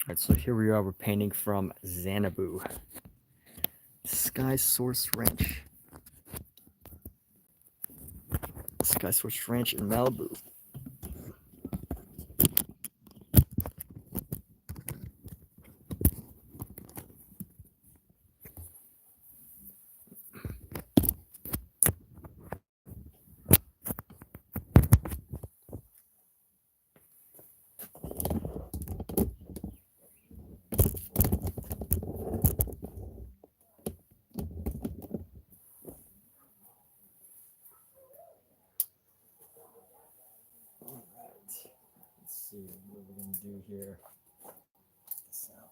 Alright, so here we are, we're painting from Xanabu. Skysource Ranch. Skysource Ranch in Malibu. Let's see what we're gonna do here. This out.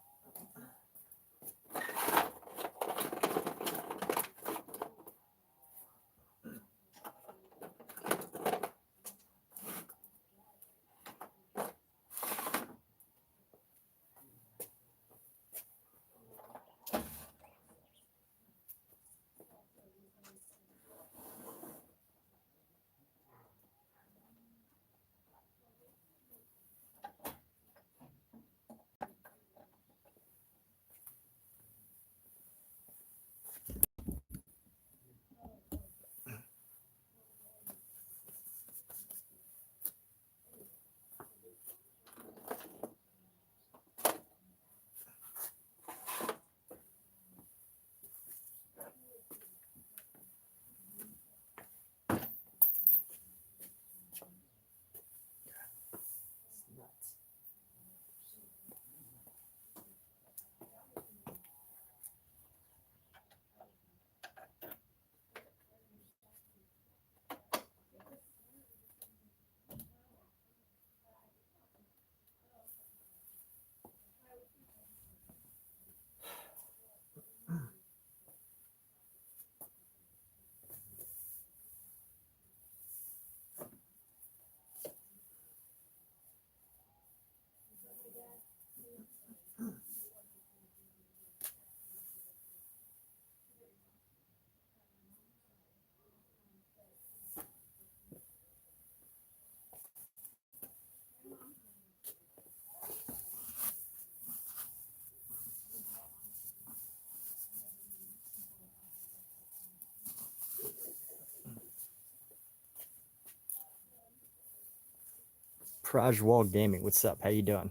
Prajwal Gaming, what's up? How you doing? I'm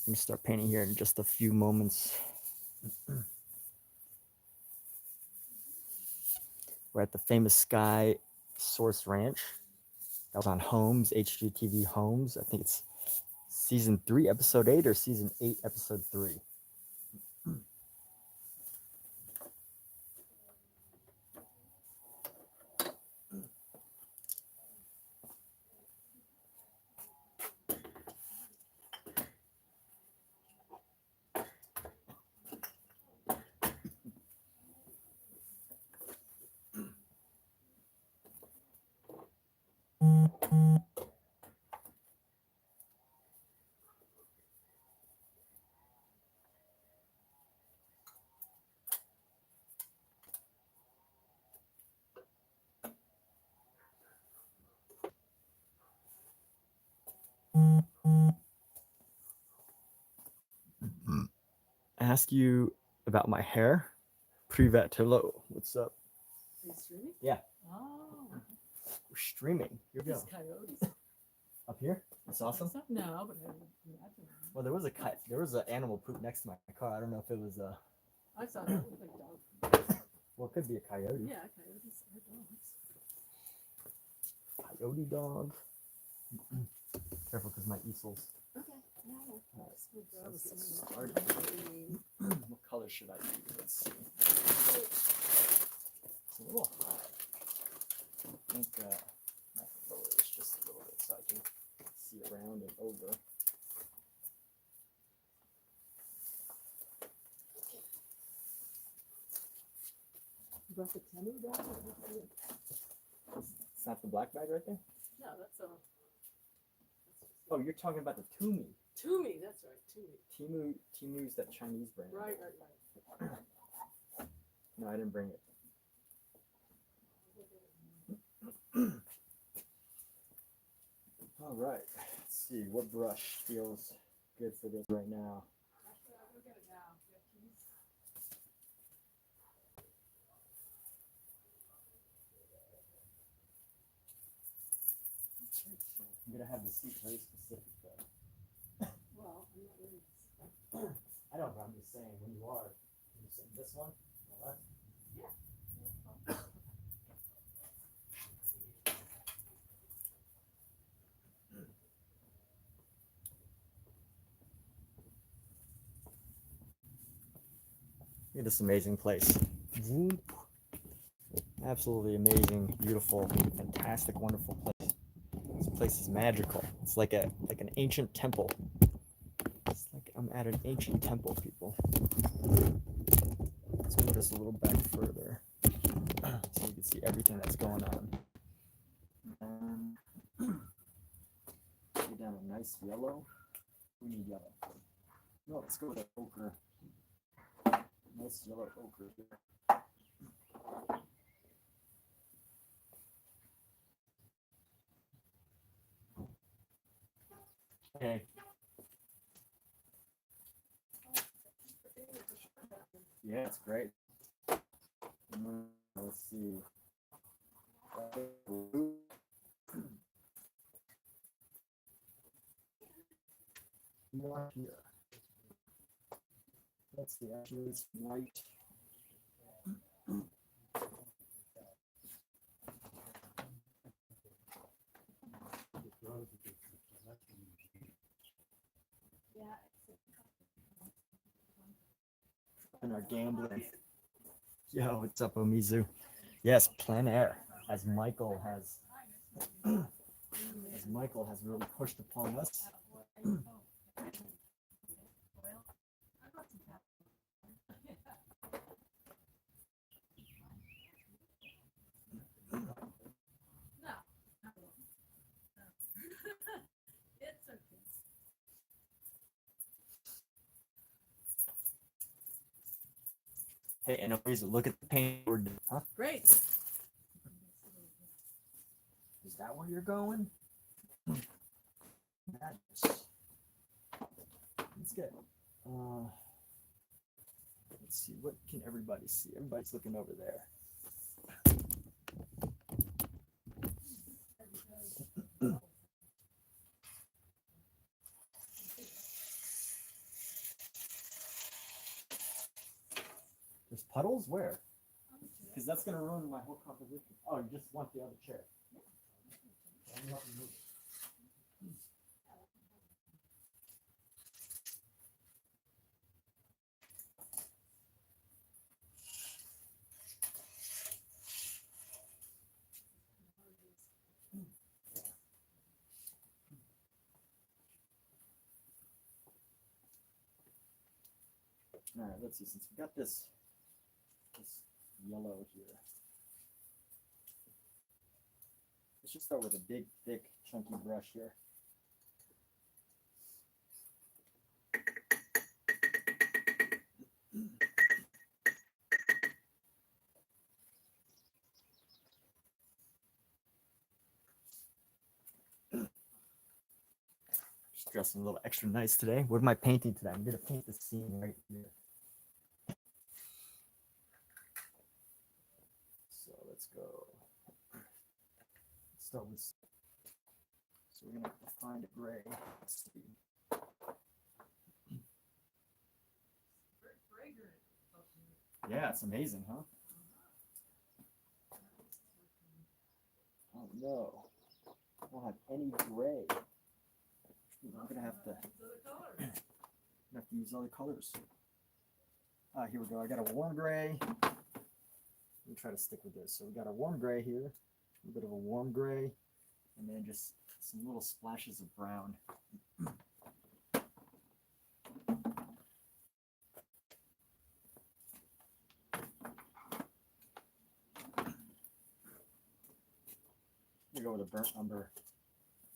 gonna start painting here in just a few moments. We're at the famous Sky Source Ranch. That was on Homes, HGTV Homes. I think it's season 3, episode 8, or season 8, episode 3. Ask you about my hair. Privet hello. What's up? Are you streaming? Yeah. Oh. We're streaming. Here we There's go. coyotes. Up here? That's awesome. No, but I would imagine. Well, there was an animal poop next to my car. I don't know if it was a. I saw that with like dogs. Well, it could be a coyote. Yeah, coyotes are dogs. Coyote dog. Careful, because my easels. Okay. No. Alright, Just grab let's get some started. What color should I use? Let's see. It's a little high. I think I have to lower this just a little bit so I can see around and over. You brought the Temu down? It's not the black bag right there? No, that's a. Oh, you're talking about the Tumi. Tumi, that's right, Tumi. Timu's that Chinese brand. Right. No, I didn't bring it. All right, let's see what brush feels good for this right now. get it now. You have keys? I'm gonna have the seat very specific though. Well, I'm not really. I don't know, I'm just saying when you are, you sit in this one, on the left. Yeah. Look at this amazing place. Whoop. Absolutely amazing, beautiful, fantastic, wonderful place. This place is magical. It's like an ancient temple. It's like I'm at an ancient temple, people. Let's move this a little back further so you can see everything that's going on. Get down a nice yellow. We need yellow. No, let's go with an ochre. Nice yellow ochre here. Okay. Yeah, it's great. Let's see. More here. Let's see. Actually, it's white. Yeah. And our gambling. Yo, what's up, Omizu? Yes, plein air, as Michael has really pushed upon us. It's okay. Hey, and Omizu, look at the paint we're doing. Huh? Great. Is that where you're going? Nice. Let's get. Let's see. What can everybody see? Everybody's looking over there. There's puddles? Where? Because that's going to ruin my whole composition. Oh, you just want the other chair. I'm not gonna move it. All right, let's see. Since we got this yellow here, let's just start with a big, thick, chunky brush here. Just dressing a little extra nice today. What am I painting today? I'm gonna paint the scene right here. So let's go. Let's start with. So we're gonna have to find a gray. Let's see. Very fragrant. Yeah, it's amazing, huh? Oh no, I don't have any gray. I'm gonna have to use other colors. Here we go. I got a warm gray. Let me try to stick with this. So we got a warm gray here, a bit of a warm gray, and then just some little splashes of brown. You go with a burnt umber.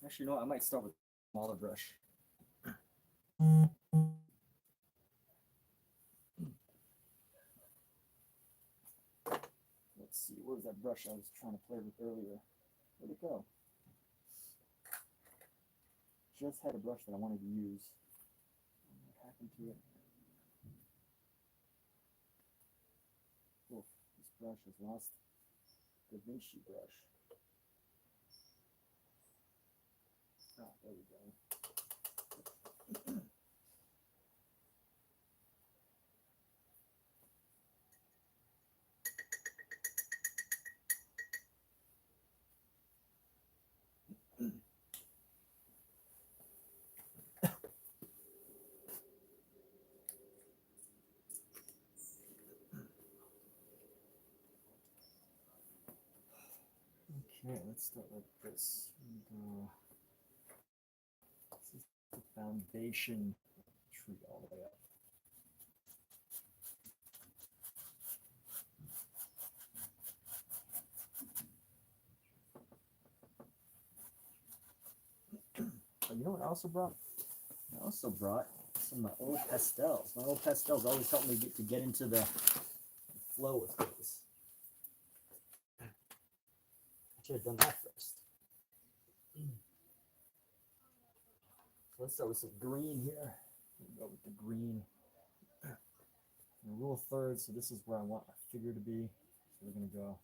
Actually, you know what? I might start with a smaller brush. Let's see, where's that brush I was trying to play with earlier? Where'd it go? Just had a brush that I wanted to use. What happened to it? brush has lost the Vinci brush. Ah, there we go. Okay, let's start like this. This is the foundation tree all the way up. Oh, you know what I also brought? I also brought some of my old pastels. My old pastels always help me get into the flow of things. I should have done that first. So let's start with some green here. We'll go with the green. And rule of thirds, so this is where I want my figure to be. So we're going to go.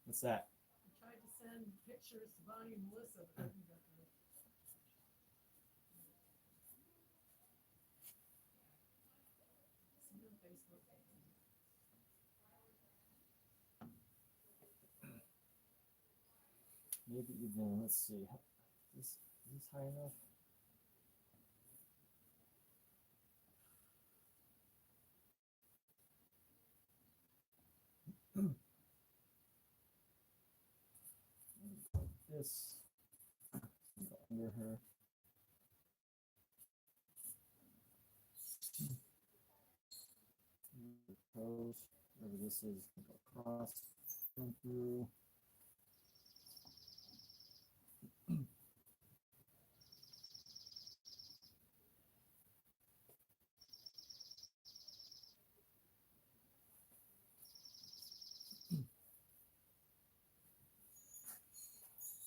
What's that? I tried to send pictures to Bonnie and Melissa, but I didn't get them. See you on Facebook. Maybe even, let's see, is this high enough? Like this, under her. The toes, whatever this is, go across, come through.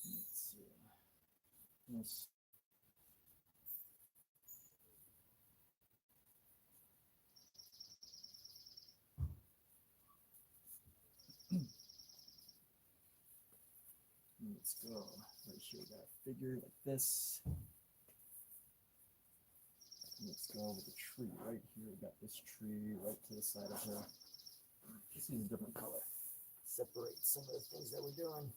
Let's see. Yes. Let's go right here. Got a figure like this. Let's go with the tree right here. We got this tree right to the side of her. Just use a different color. Separate some of the things that we're doing.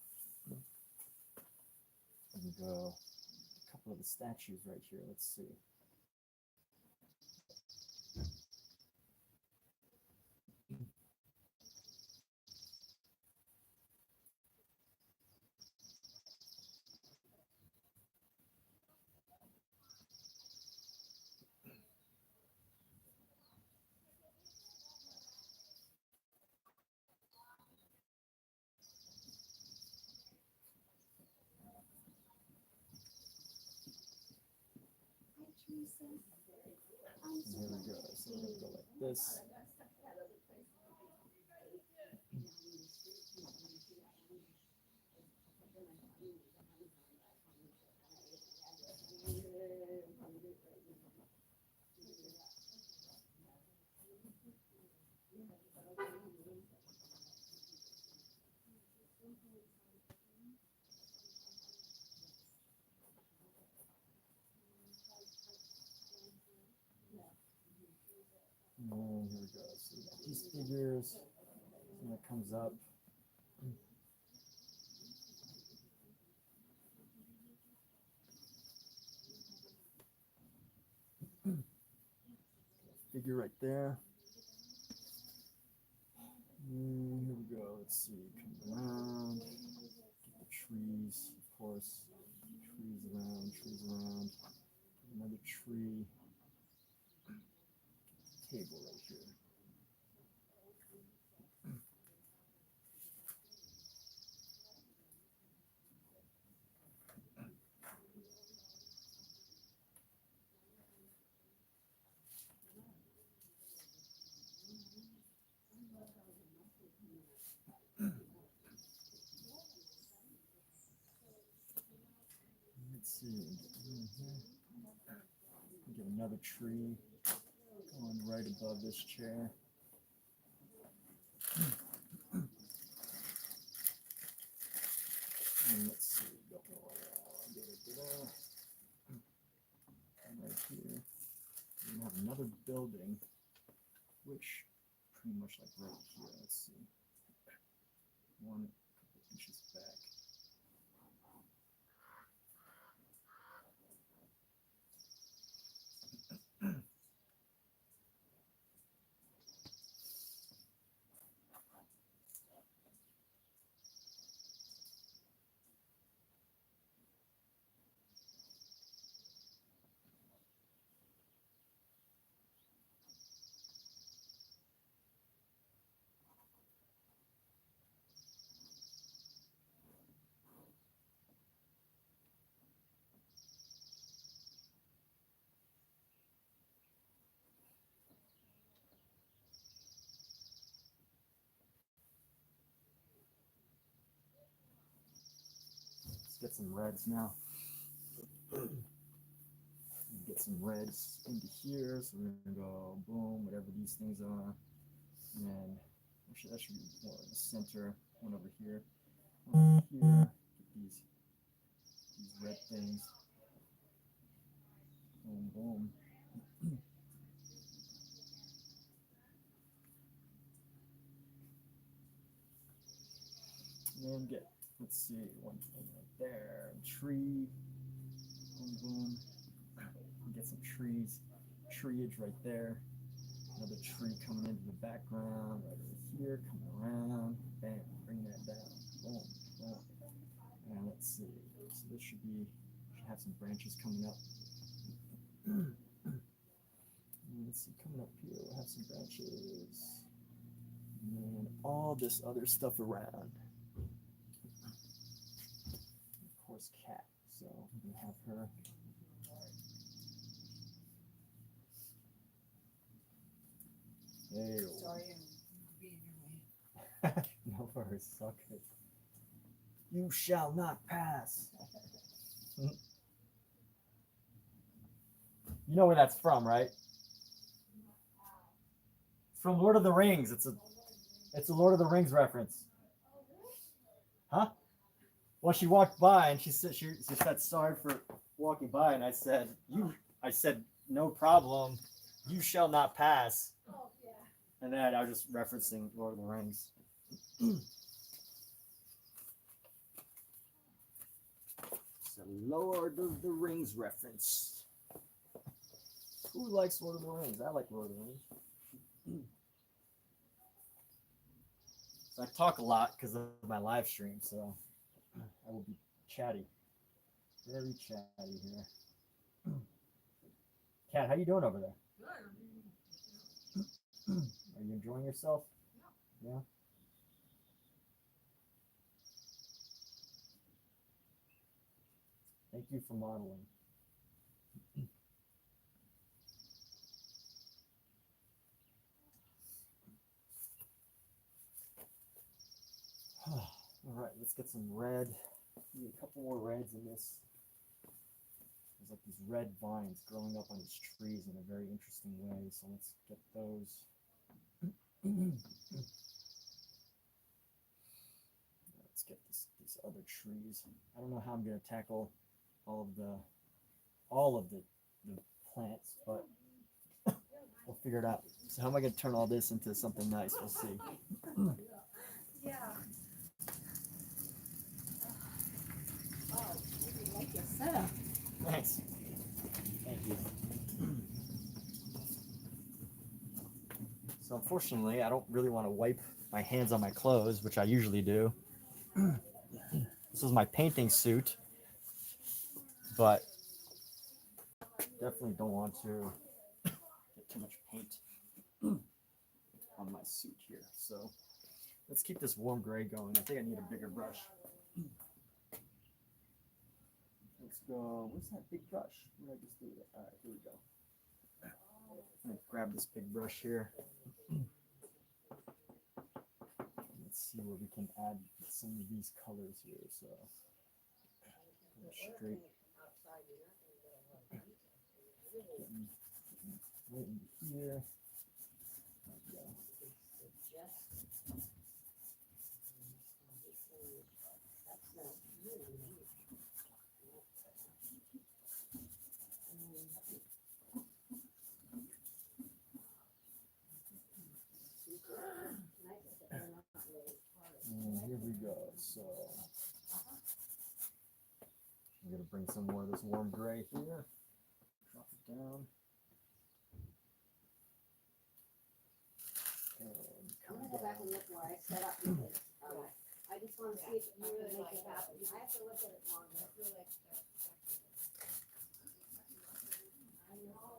And go a couple of the statues right here. Let's see. And here we go. So we're going to go like this. And here we go. So we got these figures. And it comes up. Figure right there. And here we go. Let's see. Come around. Get the trees, of course. Trees around, trees around. Another tree. Table right here. Let's see. see. Get another tree going right above this chair. And let's see, go around, and right here, we have another building, which pretty much like right here. Let's see, one couple inches back. Get some reds now. Get some reds into here, so we're gonna go boom, whatever these things are, and then actually that should be more in the center. One over here, one over here. Get these red things. Boom, boom. And then get, let's see, one thing right there, tree. Boom, boom. Get some treeage right there. Another tree coming into the background, right over here, coming around. Bam, bring that down. Boom, boom. And let's see. So this should have some branches coming up. And let's see, coming up here, we'll have some branches. And then all this other stuff around. Of course, cat. So we have her. Hey. Sorry, I'm being your way. No worries, suck it. You shall not pass. You know where that's from, right? It's from Lord of the Rings. It's a Lord of the Rings reference. Huh? Well, she walked by and she said sorry for walking by, and I said no problem. You shall not pass. Oh, yeah. And then I was just referencing Lord of the Rings. It's a Lord of the Rings reference. Who likes Lord of the Rings? I like Lord of the Rings. So I talk a lot because of my live stream, so I will be chatty. Very chatty here. Kat, how you doing over there? Good. Are you enjoying yourself? Yeah. Thank you for modeling. All right, let's get some red. Need a couple more reds in this. There's like these red vines growing up on these trees in a very interesting way. So let's get those. Let's get these other trees. I don't know how I'm gonna tackle all of the plants, but we'll figure it out. So how am I gonna turn all this into something nice? We'll see. Yeah. Oh, really like your setup. Thanks. Thank you. So unfortunately, I don't really want to wipe my hands on my clothes, which I usually do. This is my painting suit, but definitely don't want to get too much paint on my suit here. So let's keep this warm gray going. I think I need a bigger brush. Let's go. Where's that big brush? Where did I just do it? All right, here we go. I'm gonna grab this big brush here. Let's see where we can add some of these colors here. So straight outside, you're not gonna get a lot of detail. So you really Getting right into here. There we go. suggest. That's not really neat. Nice that they're not really hard. And here we go. So I'm gonna bring some more of this warm gray here. Drop it down. And I'm come gonna go back and down. look where I set up this. I just wanna see if you really make it happen. I have to look at it longer. I feel like I know.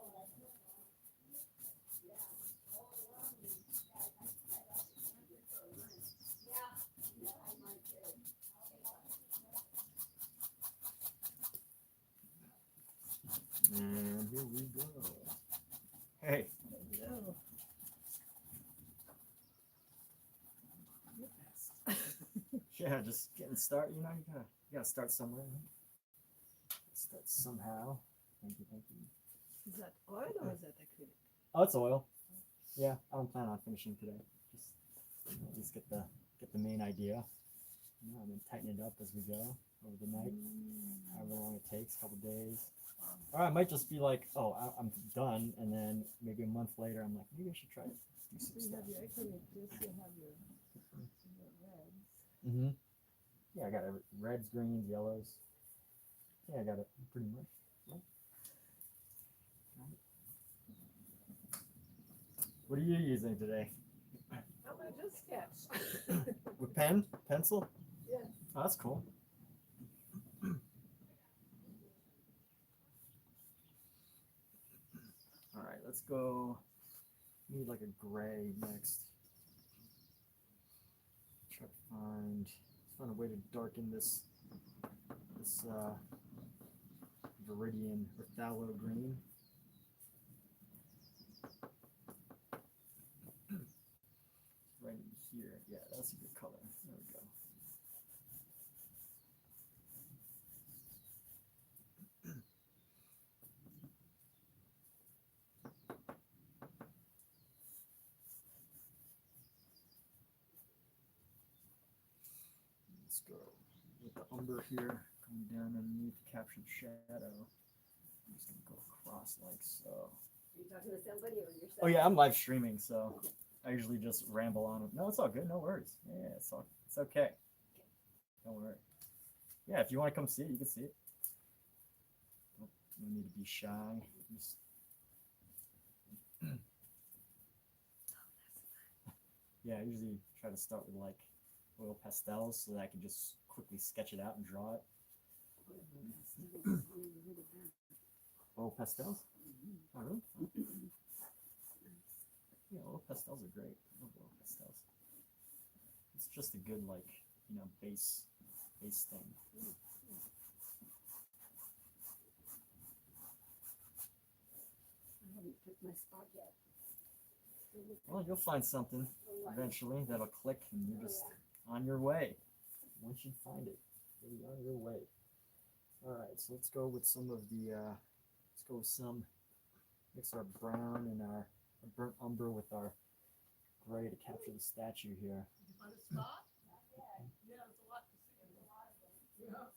Yeah, I might do. And here we go. Hey. No. Yeah, just getting started. You know, you gotta start somewhere. Right? Start somehow. Thank you, thank you. Is that oil or is that acrylic? Oh, it's oil. Yeah, I don't plan on finishing today. Just get the main idea. You know, and then tighten it up as we go over the night, however long it takes, a couple days. Or I might just be like, oh, I'm done, and then maybe a month later, I'm like, maybe I should try to do some So you stuff. have your acrylic, this, you have your reds. Mm-hmm. Yeah, I got reds, greens, yellows. Yeah, I got it pretty much. Yeah. What are you using today? I'm gonna just sketch. With pen? Pencil? Yeah. Oh, that's cool. All right, let's go. Need like a gray next. Try to find a way to darken this Viridian or phthalo green. Right in here. Yeah, that's a good color. There we go. Let's go with the umber here, going down underneath, capture the shadow. I'm just gonna go across like so. Are you talking to somebody or yourself? Oh yeah, I'm live streaming, so I usually just ramble on. No, it's all good. No worries. Yeah, it's okay. Don't worry. Yeah, if you want to come see it, you can see it. Don't, no need to be shy. Just... yeah, I usually try to start with like oil pastels so that I can just quickly sketch it out and draw it. Oil pastels? Oh, really? Yeah, oil pastels are great. I love oil pastels. It's just a good, like, you know, base thing. I haven't picked my spot yet. Well, you'll find something eventually that'll click and you're just on your way. Once you find it, you'll be on your way. All right, so let's go with some of the, mix our brown and our burnt umber with our gray to capture the statue here. You find a spot? Yeah, there's a lot to see. Yeah.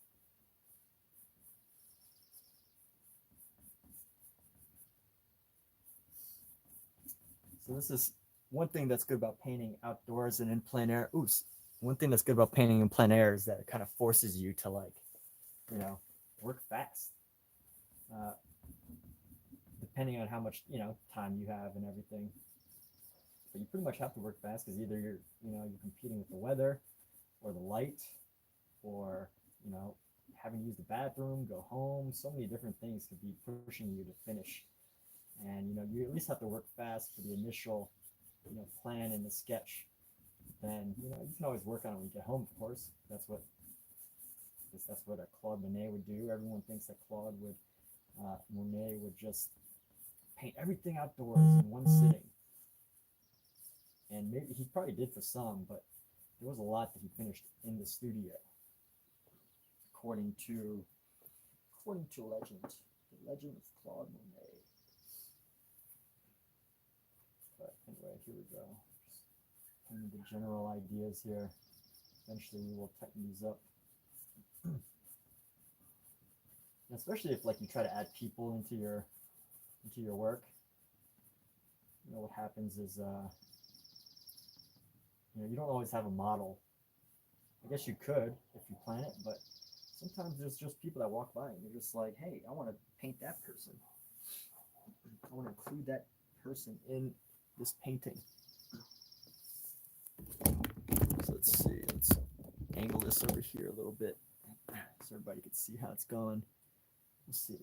So this is one thing that's good about painting outdoors and in plein air. Oops. One thing that's good about painting in plein air is that it kind of forces you to, like, you know, work fast. Depending on how much, you know, time you have and everything. But you pretty much have to work fast because either you're competing with the weather or the light or, you know, having to use the bathroom, go home. So many different things could be pushing you to finish. And, you know, you at least have to work fast for the initial, you know, plan and the sketch. Then, you know, you can always work on it when you get home, of course. That's what a Claude Monet would do. Everyone thinks that Monet would just paint everything outdoors in one sitting. And maybe he probably did for some, but there was a lot that he finished in the studio. According to according to legend, the legend of Claude Monet. But anyway, here we go. Just painting the general ideas here. Eventually we will tighten these up. And especially if like you try to add people into your work, you know what happens is you know, you don't always have a model. I guess you could if you plan it, but sometimes there's just people that walk by and you're just like, hey, I want to paint that person. I want to include that person in this painting. So let's see, let's angle this over here a little bit so everybody can see how it's going. Let's see.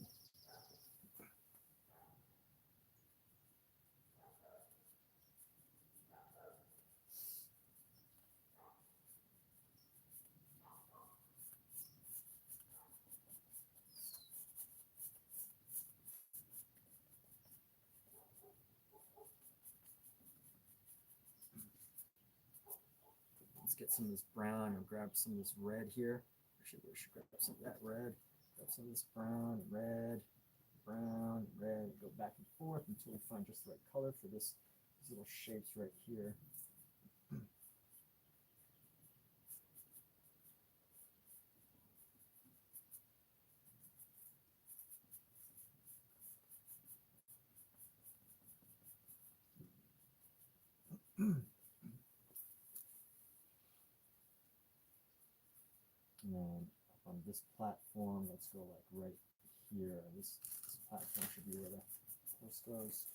Let's get some of this brown and grab some of this red here. We should grab some of that red. Grab some of this brown and red, brown and red. Go back and forth until we find just the right color for these little shapes right here. And then on this platform, let's go like right here. This platform should be where the horse goes.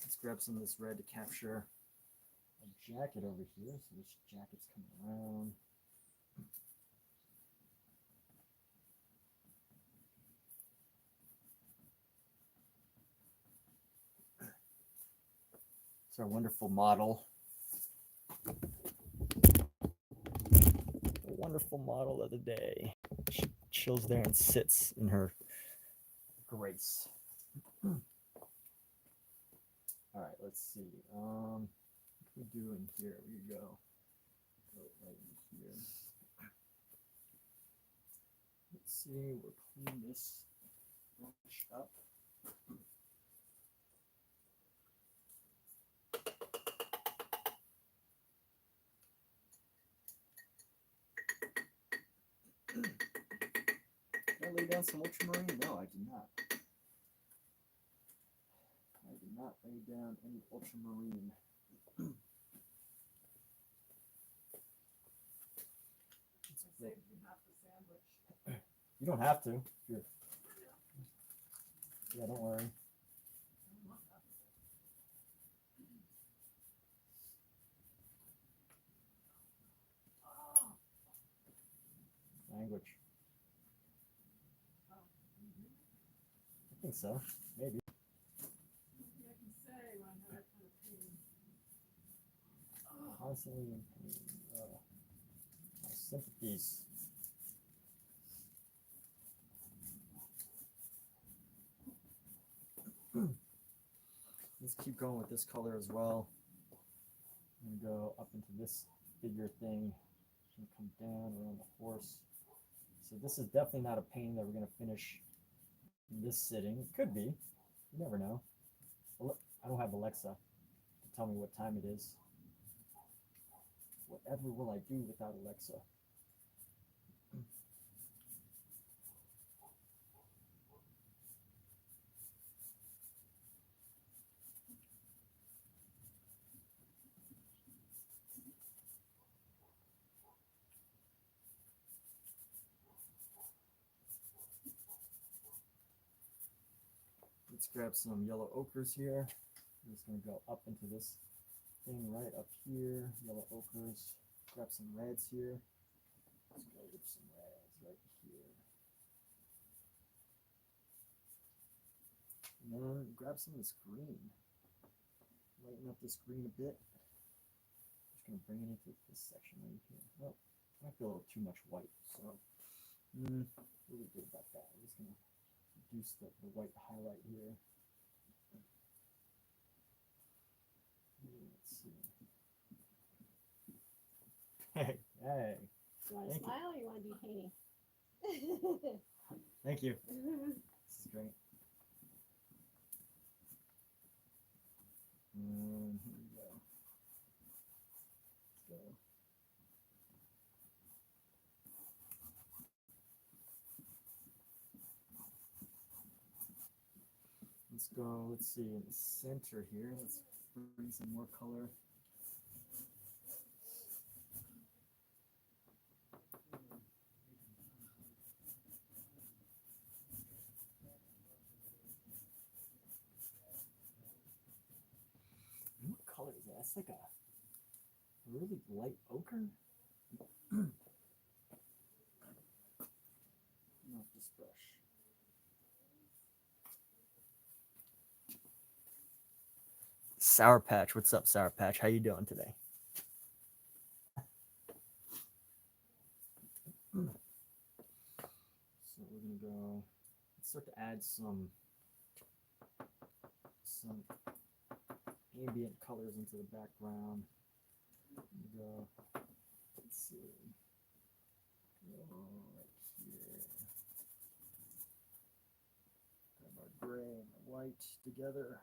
Let's grab some of this red to capture a jacket over here. So this jacket's coming around. It's our wonderful model. The wonderful model of the day. She chills there and sits in her grace. All right, let's see. What can we do in here? We go right in here. Let's see. We'll clean this brush up. Did I lay down some ultramarine? No, I did not. I did not lay down any ultramarine. Save you half the sandwich. You don't have to. Here. Yeah, don't worry. Language. I think so. Maybe. Maybe I can say when I have that kind of pain. Constantly in pain. My sympathies. Let's keep going with this color as well. I'm gonna go up into this figure thing. Gonna come down around the horse. So this is definitely not a painting that we're gonna finish in this sitting. It could be. You never know. I don't have Alexa to tell me what time it is. Whatever will I do without Alexa? Let's grab some yellow ochres here. I'm just going to go up into this thing right up here. Yellow ochres. Grab some reds here. Let's go with some reds right here. And then grab some of this green. Lighten up this green a bit. Just going to bring it into this section right here. Well, might be a little too much white, so really good about that. I'm just going to reduce the white highlight here. Let's see. Hey, hey. You want to Thank you. smile or you want to be painting? Thank you. This is great. And here we go. So, let's go, let's see, in the center here, let's bring some more color. What color is that? That's like a really light ochre. Not this brush. Sour Patch, what's up, Sour Patch? How you doing today? So we're gonna go. Let's start to add some ambient colors into the background. Go. Let's see. Go right here. Have our gray and our white together.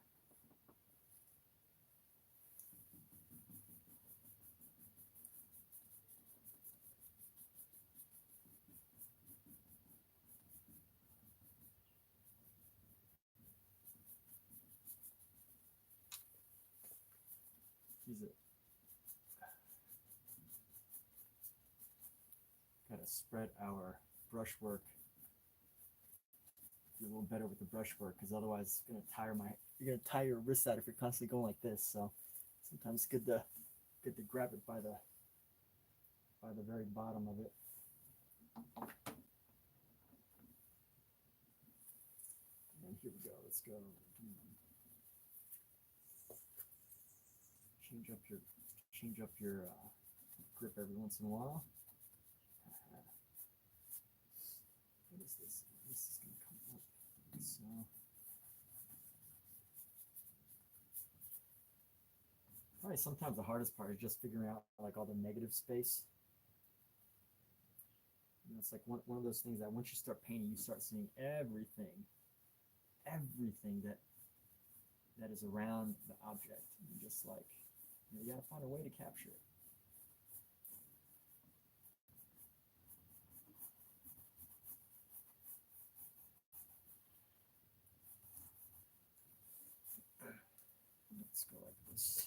Use it. Gotta spread our brushwork. Do a little better with the brushwork, because otherwise it's gonna you're gonna tire your wrists out if you're constantly going like this. So sometimes it's good to grab it by the very bottom of it. And here we go. Let's go. Change up your grip every once in a while. What is this? This is gonna come up. So probably sometimes the hardest part is just figuring out like all the negative space. You know, it's like one of those things that once you start painting, you start seeing everything that is around the object. And just like, you gotta find a way to capture it. Let's go like this.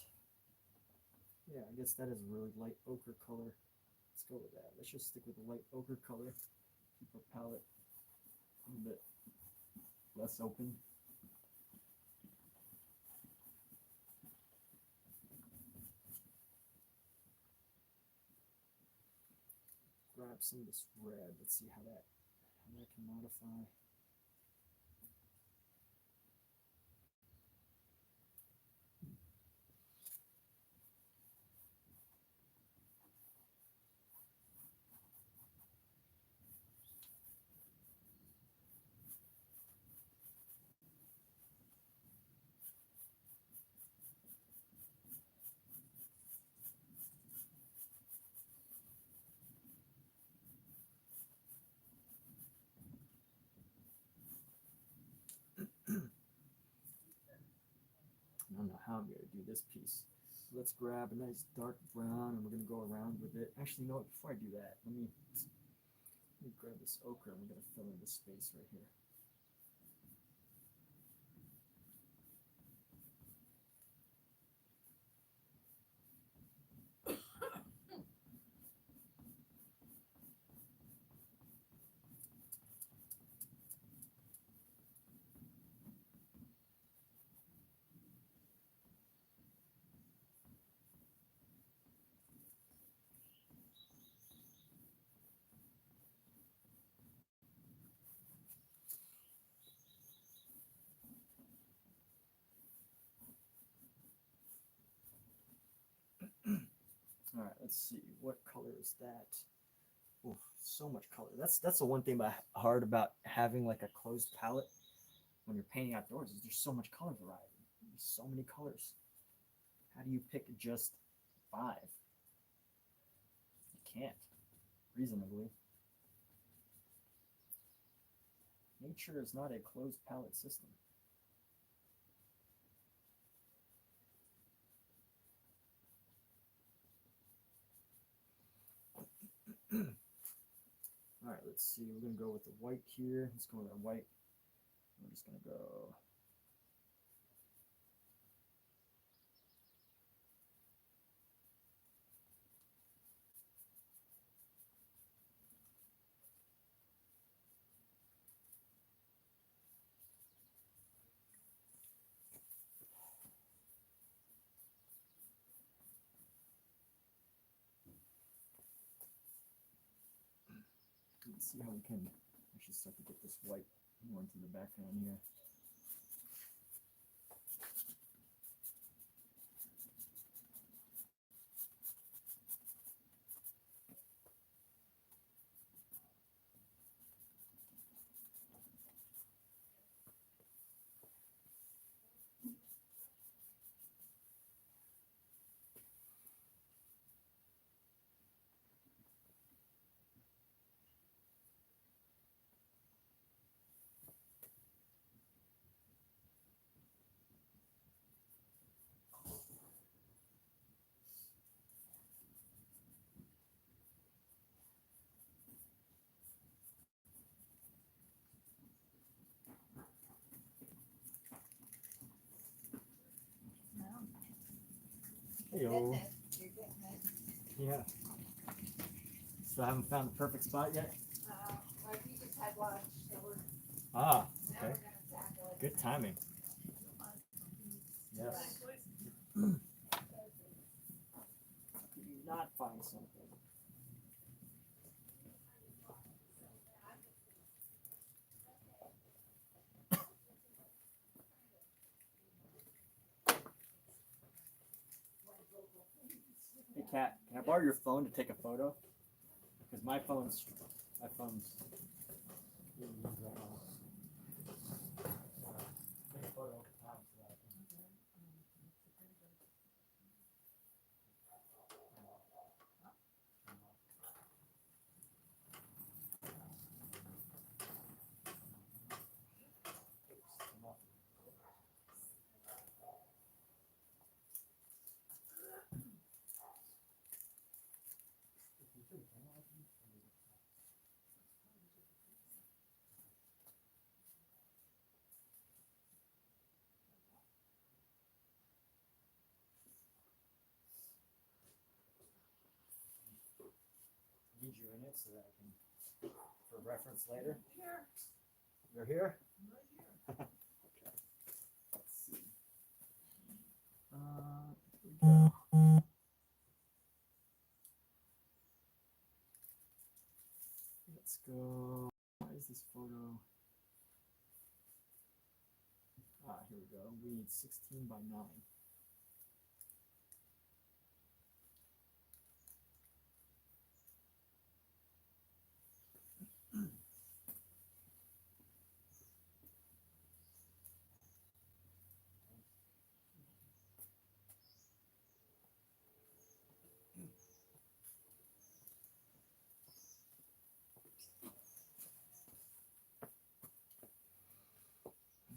Yeah, I guess that is a really light ochre color. Let's go with that. Let's just stick with the light ochre color. Keep our palette a little bit less open. Grab some of this red. Let's see how that can modify. I don't know how I'm going to do this piece. So let's grab a nice dark brown and we're going to go around with it. Actually, you know what? Before I do that, let me grab this ochre and we're going to fill in this space right here. All right, let's see. What color is that? Oh, so much color. That's the one thing hard about having like a closed palette when you're painting outdoors is there's so much color variety. There's so many colors. How do you pick just 5? You can't reasonably. nature is not a closed palette system. All right, let's see. We're gonna go with the white here. Let's go with our white. We're just gonna go. Let's see how we can actually start to get this white more into the background here. Hey, You're getting it. yeah. Still haven't found the perfect spot yet? Like you just had lunch, so we're, Ah, now okay. we're gonna tackle it. Good timing. Yes. How could you not find something? Hey Kat, can I borrow your phone to take a photo? Because my phone's being used right now. Take a photo. Need you in it so that I can, for reference later. Here, You're here? right here. Okay. Let's see. Here we go. Let's go. Why is this photo? Here we go. We need 16 by 9.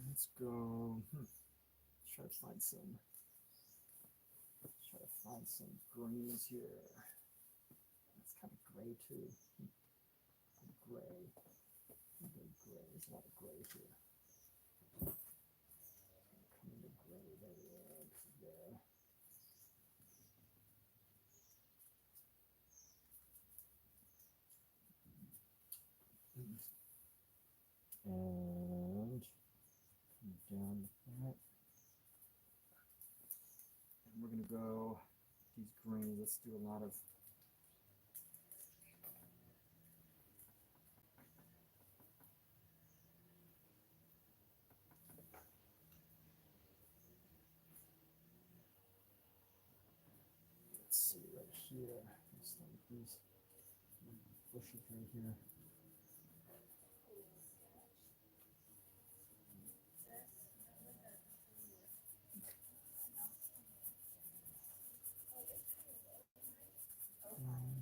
Let's go. Try to find some. Try to find some greens here. It's kind of gray too. Gray. Gray. There's a lot of gray here. Come into gray there. There. And come down with that. And we're gonna go these greens. Let's do a lot of let's see right here. Let's start with these bushes right here.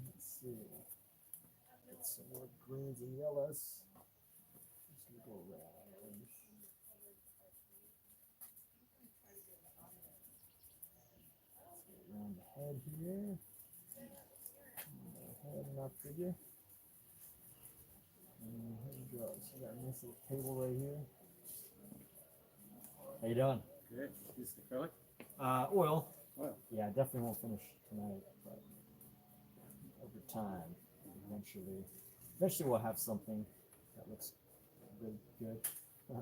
Let's see. Get some more greens and yellows. Just gonna go Around the head here. Head and up figure. And here we go. So you got a nice little table right here. How you doing? Good. Use acrylic? Oil. Oil. Yeah, I definitely won't finish tonight, but over time, eventually we'll have something that looks good. Yeah.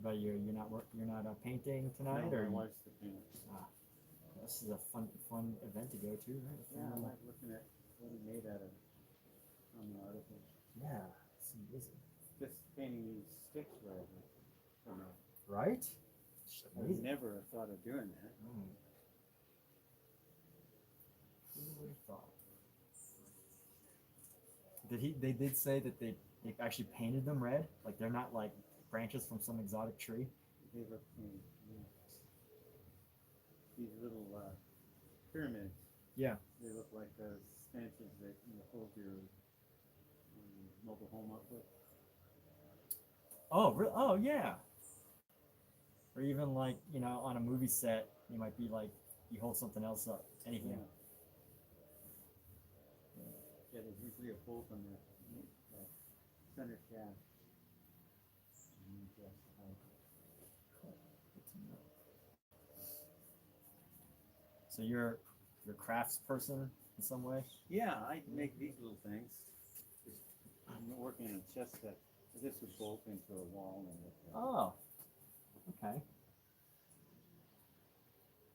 But you're not painting tonight, No, or my wife's the painter. this is a fun event to go to, right? Yeah, I like looking at what he made out of on the article. Yeah, it's amazing. Just painting these sticks wherever. Right? It's I would amazing. never have thought of doing that. Who would have thought? They did say that they actually painted them red, like they're not like branches from some exotic tree. They look, these little pyramids. Yeah. They look like stanchions that you hold your mobile home up with. Oh, really? Oh, yeah. Or even like, on a movie set, you might be like, you hold something else up. Anything. Yeah, there's usually a bolt on the center shaft. So you're a crafts person in some way? Yeah, I make these little things. I'm working on a chest set. This would bolt into a wall and Oh, okay.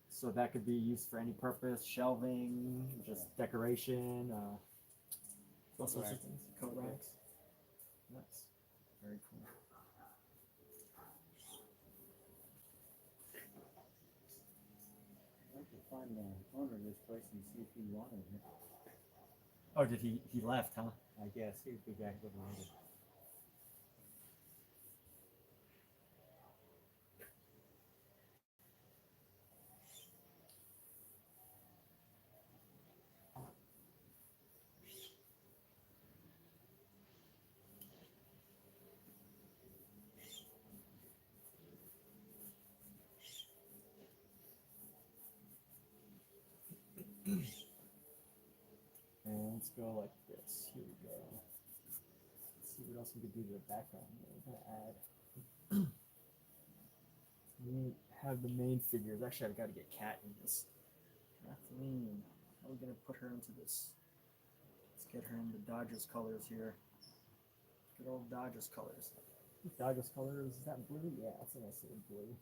So that could be used for any purpose, shelving, just decoration, all sorts of things. Coat racks. Nice. Very cool. I'd like to find the owner of this place and see if he wanted it. Oh, did he left, huh? I guess he'd be back with later. And let's go like this. Here we go. Let's see what else we could do to the background here. We're gonna add. We have the main figures. Actually, I've got to get Kat in this. Kathleen, how are we gonna put her into this? Let's get her into Dodgers colors here. Good old Dodgers colors. Dodgers colors, is that blue? Yeah, that's a nice little blue.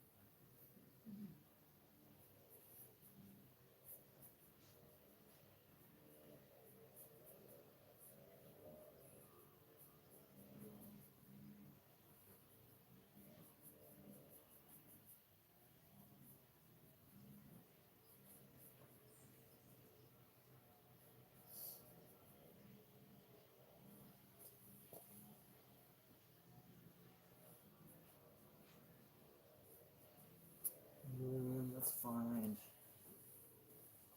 Let's find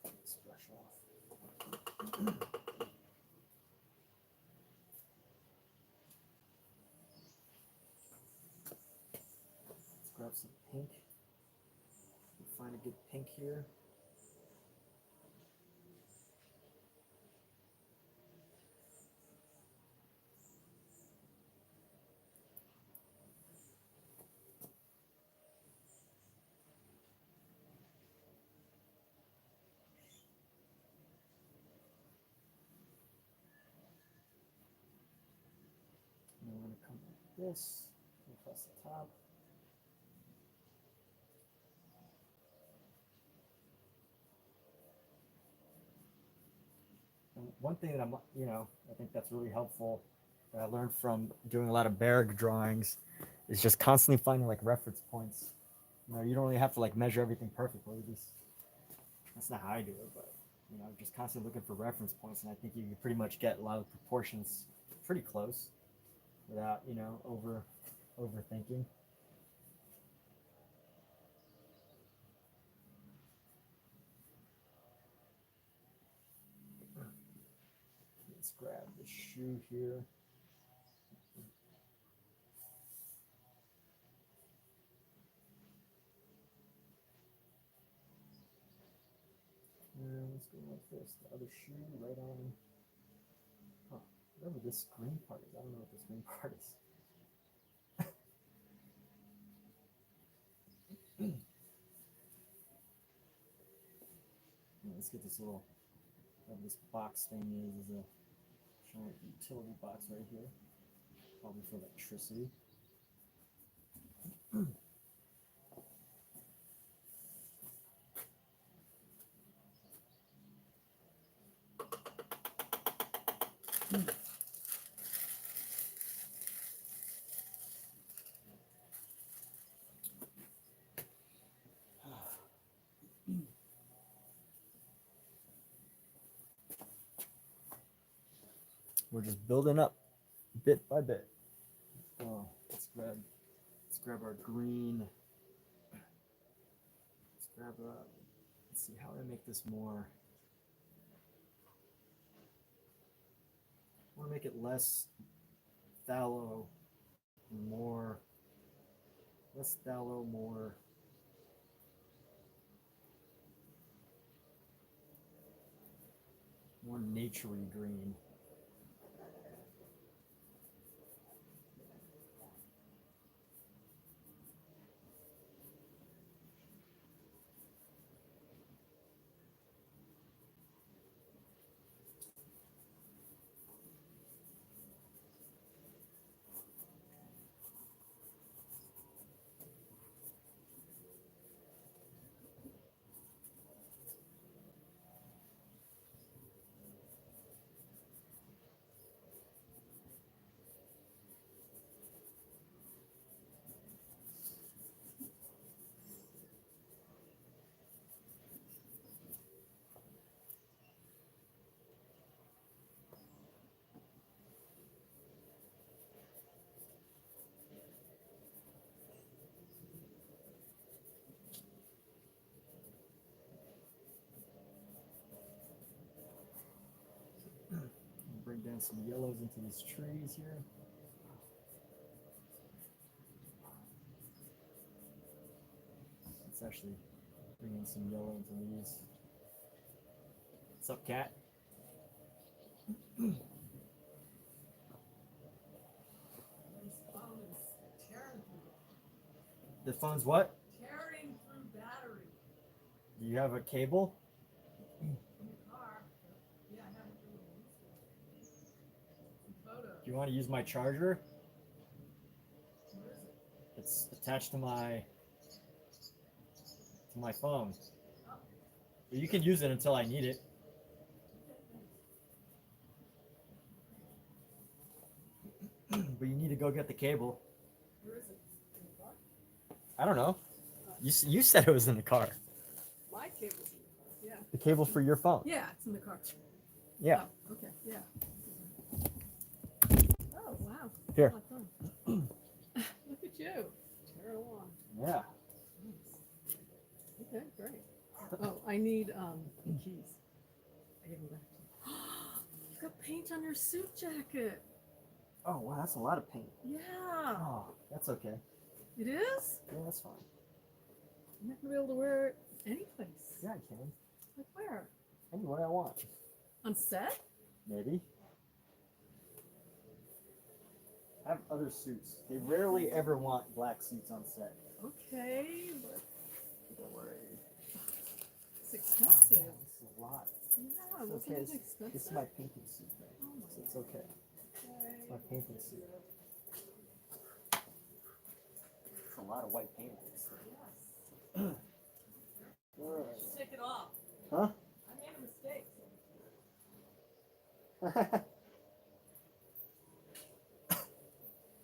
this brush off. Let's grab some pink. Find a good pink here. And we're going to come like this, across the top. And one thing that I think that's really helpful that I learned from doing a lot of Bargue drawings is just constantly finding like reference points. You don't really have to like measure everything perfectly. That's not how I do it, but just constantly looking for reference points, and I think you can pretty much get a lot of proportions pretty close without overthinking. Let's grab the shoe here. let's go like this. The other shoe right on. Huh. Whatever this green part is. I don't know what this green part is. Yeah, let's get this little, whatever this box thing is a giant utility box right here. Probably for electricity. We're just building up bit by bit. Oh, let's grab our green. Let's see how do I make this more. I want to make it less phthalo, less phthalo, more naturey green. Bring down some yellows into these trees here. Let's actually bring in some yellow into these. What's up, cat? The phone's what? Tearing through battery Do you have a cable? in the car. Yeah, I haven't really used it. Some photos. Do you want to use my charger? Where is it? It's attached to my phone. Oh, But you can use it until I need it. But you need to go get the cable. where is it? In the car? I don't know. You said it was in the car. My cable's in the car. Yeah. The cable for your phone. Yeah, it's in the car. Yeah. Oh, okay. Yeah. Oh wow. Here. A lot of fun. Look at you. Tear along. Yeah. Nice. Okay, great. Oh, I need the keys. I give them back to you. You've got paint on your suit jacket. Oh wow, that's a lot of paint. Yeah. Oh, that's okay. It is? Yeah, that's fine. I'm not gonna be able to wear it any place. Yeah, I can. Like where? Anywhere I want. On set? Maybe. I have other suits. They rarely ever want black suits on set. Okay, but Don't worry. it's Oh, expensive. man, this is a lot. Yeah, It's wasn't okay. it expensive? This is my painting suit, right? Oh my So it's okay. It's my painting suit. It's a lot of white paint on this thing. Yes. Alright. Just take it off. Huh? I made a mistake.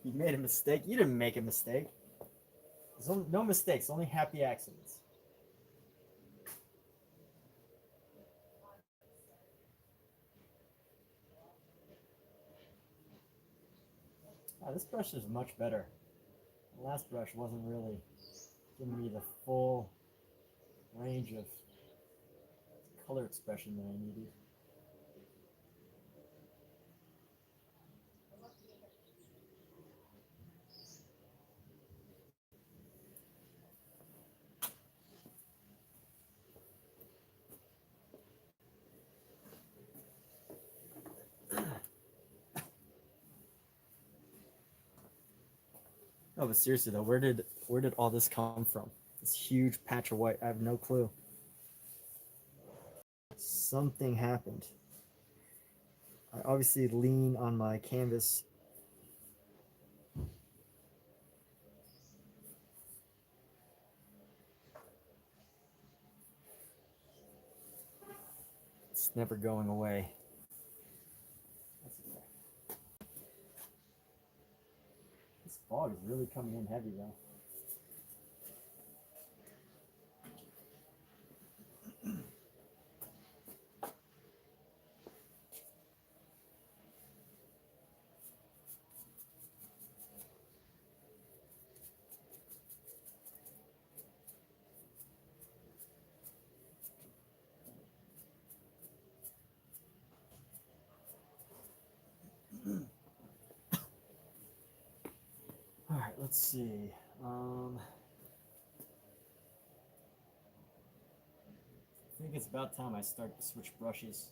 You made a mistake? You didn't make a mistake. There's no mistakes, only happy accidents. This brush is much better. The last brush wasn't really giving me the full range of color expression that I needed. Oh, but seriously though, where did all this come from? This huge patch of white. I have no clue. Something happened. I obviously lean on my canvas. It's never going away. This fog is really coming in heavy though. All right, let's see. I think it's about time I start to switch brushes.